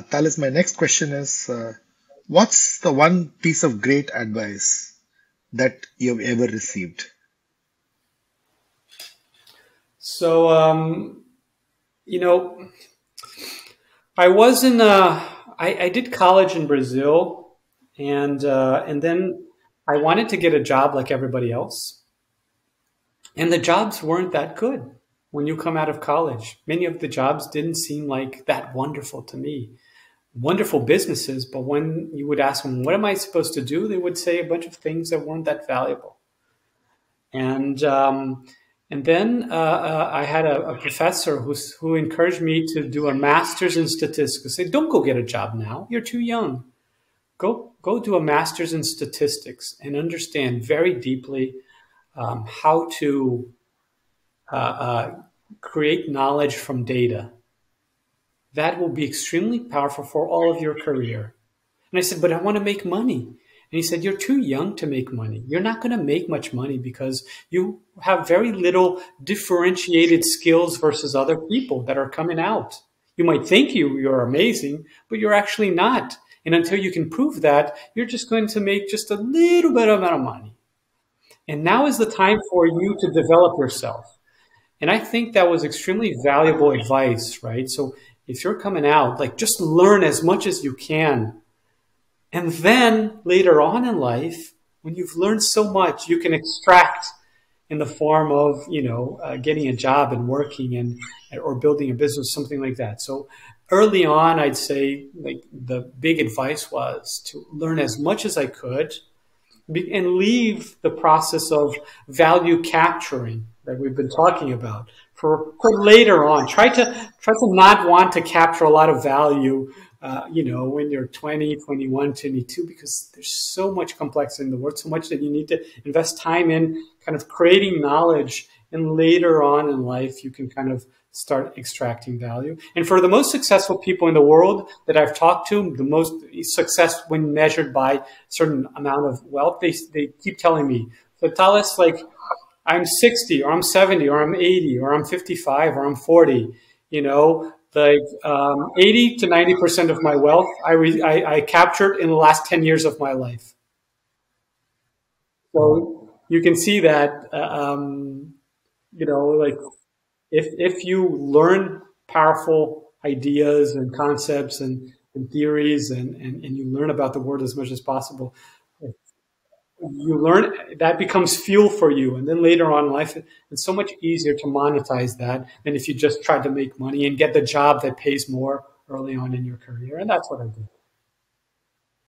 Thales, my next question is, what's the one piece of great advice that you've ever received? So, you know, I was in, I did college in Brazil, and then I wanted to get a job like everybody else. And the jobs weren't that good when you come out of college. Many of the jobs didn't seem like that wonderful to me. Wonderful businesses, but when you would ask them, what am I supposed to do? They would say a bunch of things that weren't that valuable. And and then I had a professor who encouraged me to do a master's in statistics. Say, don't go get a job now. You're too young. Go do a master's in statistics and understand very deeply how to create knowledge from data. That will be extremely powerful for all of your career. And I said, but I want to make money. And he said, you're too young to make money. You're not going to make much money because you have very little differentiated skills versus other people that are coming out. You might think you're amazing, but you're actually not. And until you can prove that, you're just going to make just a little bit amount of money. And now is the time for you to develop yourself. And I think that was extremely valuable advice, right? So if you're coming out, like just learn as much as you can. And then later on in life, when you've learned so much, you can extract in the form of, getting a job and working or building a business, something like that. So early on, I'd say like the big advice was to learn as much as I could and leave the process of value capturing that we've been talking about for later on. Try to not want to capture a lot of value, when you're 20, 21, 22, because there's so much complexity in the world, so much that you need to invest time in kind of creating knowledge. And later on in life, you can kind of start extracting value. And for the most successful people in the world that I've talked to, the most success when measured by a certain amount of wealth, they keep telling me, so Thales, like, I'm 60 or I'm 70 or I'm 80 or I'm 55 or I'm 40, like 80 to 90% of my wealth I captured in the last 10 years of my life. So you can see that, like if you learn powerful ideas and concepts and theories and you learn about the world as much as possible, you learn that becomes fuel for you. And then later on in life, it's so much easier to monetize that than if you just try to make money and get the job that pays more early on in your career. And that's what I did.